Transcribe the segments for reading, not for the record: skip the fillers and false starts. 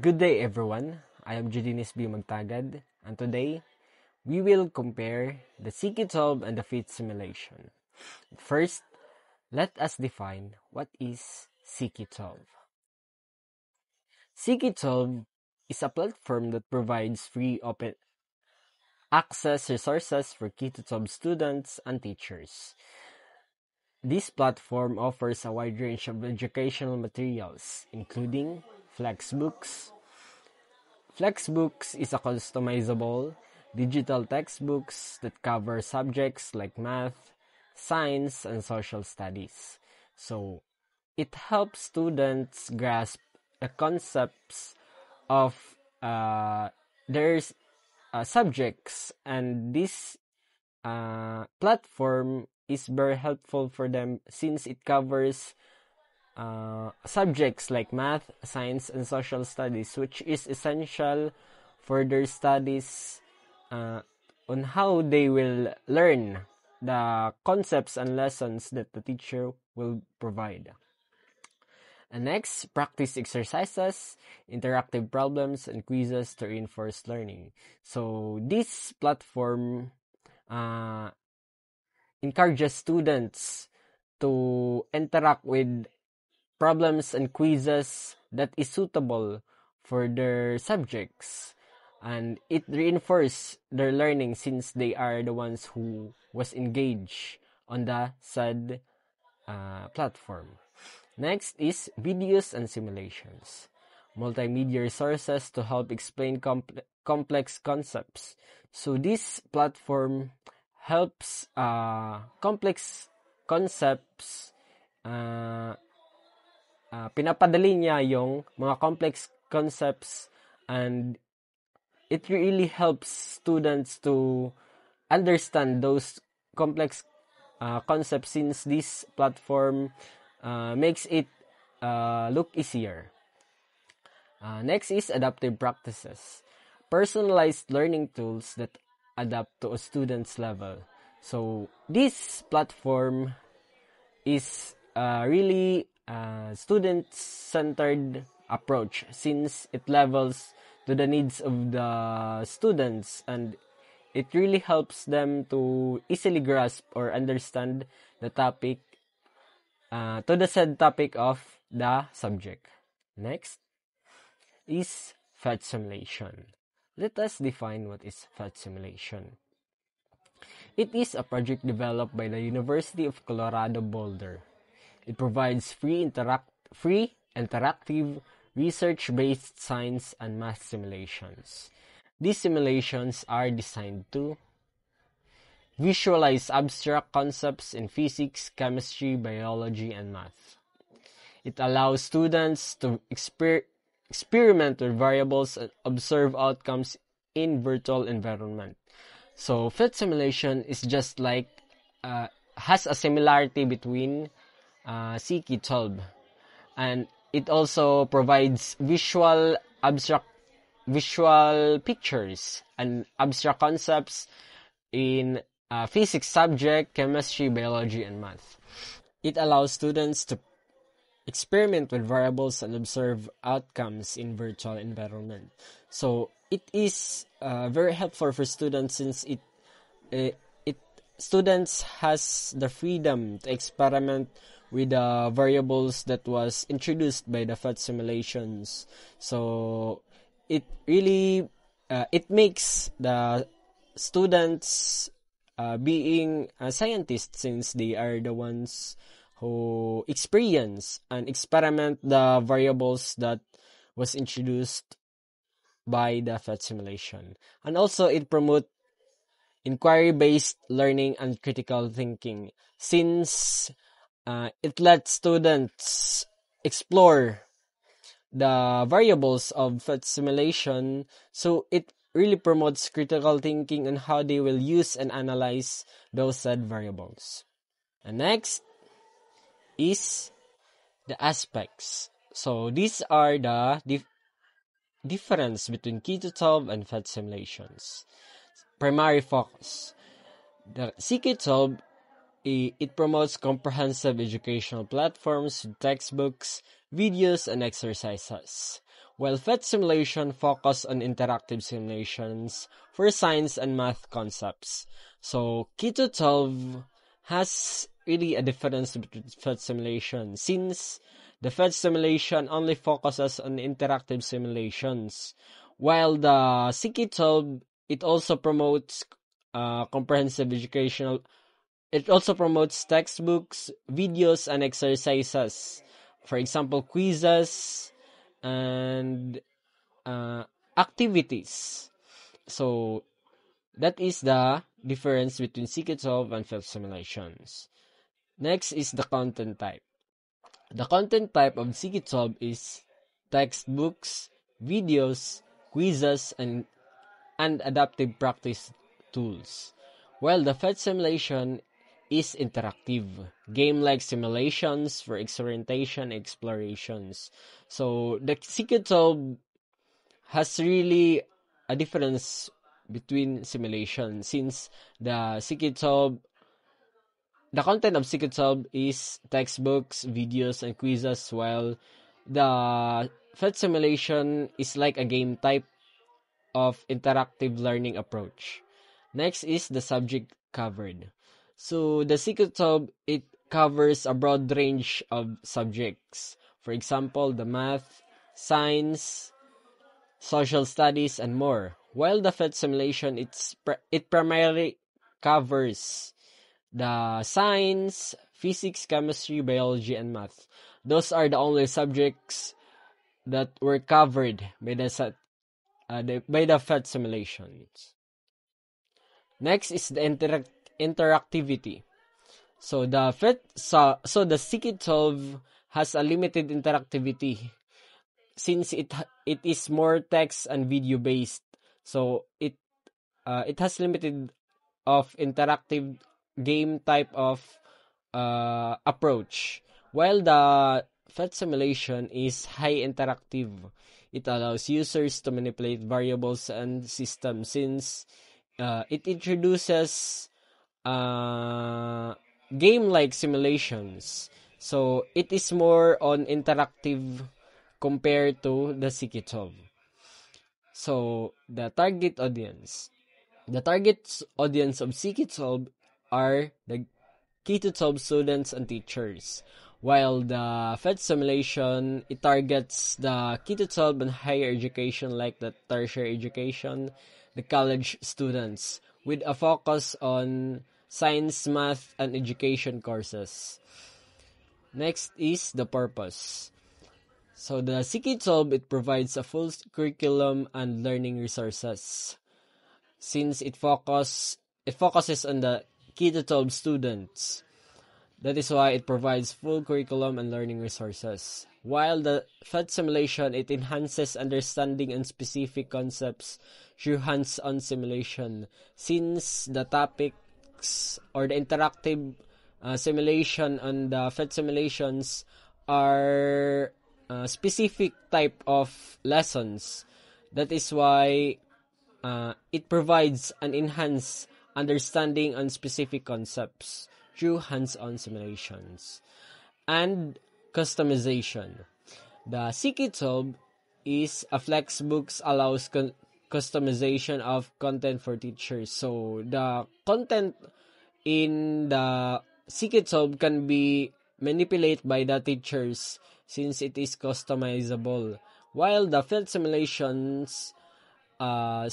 Good day, everyone. I am Judinis B. Magtagad, and today we will compare the CQ12 and the FIT simulation. First, let us define what is CQ12. CQ12 is a platform that provides free open access resources for K-12 students and teachers. This platform offers a wide range of educational materials, including Flexbooks. Flexbooks is a customizable digital textbooks that cover subjects like math, science, and social studies. So, it helps students grasp the concepts of their subjects, and this platform is very helpful for them since it covers subjects like math, science, and social studies, which is essential for their studies on how they will learn the concepts and lessons that the teacher will provide. And next, practice exercises, interactive problems, and quizzes to reinforce learning. So this platform encourages students to interact with problems and quizzes that is suitable for their subjects, and it reinforces their learning since they are the ones who was engaged on the said platform. Next is videos and simulations, multimedia resources to help explain complex concepts. So this platform helps complex concepts, pinapadali niya yung mga complex concepts, and it really helps students to understand those complex concepts since this platform makes it look easier. Next is adaptive practices, personalized learning tools that adapt to a student's level. So this platform is really student-centered approach since it levels to the needs of the students, and it really helps them to easily grasp or understand the topic to the said topic of the subject. Next is PhET simulation. Let us define what is PhET simulation. It is a project developed by the University of Colorado Boulder. It provides free interactive research-based science and math simulations. These simulations are designed to visualize abstract concepts in physics, chemistry, biology, and math. It allows students to experiment with variables and observe outcomes in virtual environment. So, PhET simulation is just like has a similarity between CQ12, and it also provides visual pictures and abstract concepts in physics subject, chemistry, biology, and math. It allows students to experiment with variables and observe outcomes in virtual environment. So it is very helpful for students since students has the freedom to experiment with the variables that was introduced by the PhET simulations. So it really it makes the students being a scientist since they are the ones who experience and experiment the variables that was introduced by the PhET simulation. And also it promotes inquiry-based learning and critical thinking since it lets students explore the variables of PhET simulation, so it really promotes critical thinking on how they will use and analyze those said variables. And next is the aspects. So these are the difference between CQ12 and PhET simulations. Primary focus. The CQ12, it promotes comprehensive educational platforms with textbooks, videos, and exercises. while PhET simulation focus on interactive simulations for science and math concepts. So Keto 12 has really a difference between PhET simulation, since the PhET simulation only focuses on interactive simulations, while the CK12 it also promotes comprehensive educational. It also promotes textbooks, videos, and exercises. For example, quizzes and activities. So that is the difference between CK12 and PhET simulations. Next is the content type. The content type of CK12 is textbooks, videos, quizzes, and adaptive practice tools, while the PhET simulation is interactive, game-like simulations for experimentation and explorations. So the CK12 has really a difference between simulation, since the CK12 the content of Secret Sub is textbooks, videos, and quizzes, while the PhET simulation is like a game type of interactive learning approach. Next is the subject covered. So the Secret Sub, it covers a broad range of subjects. For example, the math, science, social studies, and more. While the PhET simulation, it primarily covers the science, physics, chemistry, biology, and math. Those are the only subjects that were covered by by the PhET simulations. Next is the interactivity. So the CK12 has a limited interactivity, since it is more text and video based. So it has limited of interactive game type of approach, while the PhET simulation is high interactive. It allows users to manipulate variables and systems, since it introduces game-like simulations. So it is more on interactive compared to the CK12. So the target audience. The target audience of CK12 are the K-12 students and teachers, while the PhET simulation, it targets the K-12 and higher education like the tertiary education, the college students, with a focus on science, math, and education courses. Next is the purpose. So the CK12, it provides a full curriculum and learning resources, since it focuses on the K-12 students. That is why it provides full curriculum and learning resources. While the PhET simulation, it enhances understanding and specific concepts through hands-on simulation, since the topics or the interactive simulation on the PhET simulations are specific type of lessons. That is why it provides an enhanced understanding on specific concepts through hands-on simulations. And customization. The CK12 is a Flexbooks allows customization of content for teachers. So the content in the CK12 can be manipulated by the teachers, since it is customizable. While the field simulations are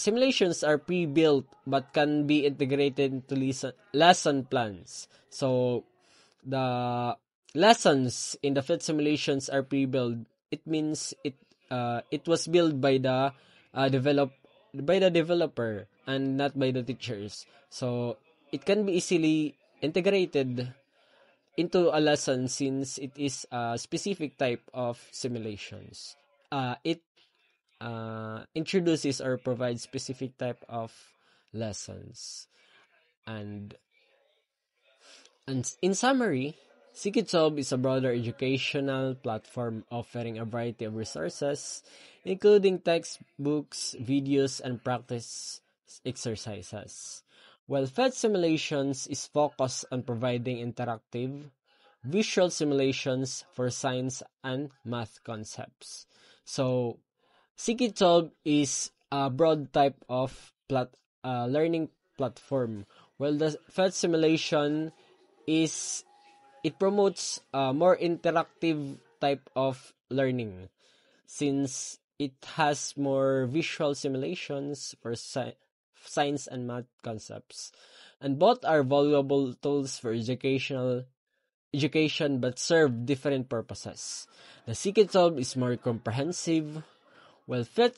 pre-built but can be integrated into lesson plans. So the lessons in the PhET simulations are pre-built. It means it was built by the developer and not by the teachers. So it can be easily integrated into a lesson, since it is a specific type of simulations. It introduces or provides specific type of lessons. And in summary, Sikitsob is a broader educational platform offering a variety of resources, including textbooks, videos, and practice exercises. While PhET Simulations is focused on providing interactive, visual simulations for science and math concepts. So, Seek-it-solve is a broad type of learning platform, while the PhET simulation is it promotes a more interactive type of learning since it has more visual simulations for science and math concepts. And both are valuable tools for education but serve different purposes. The Seek-it-solve is more comprehensive, while PhET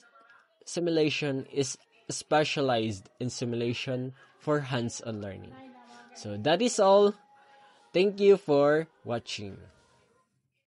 simulation is specialized in simulation for hands-on learning. So that is all. Thank you for watching.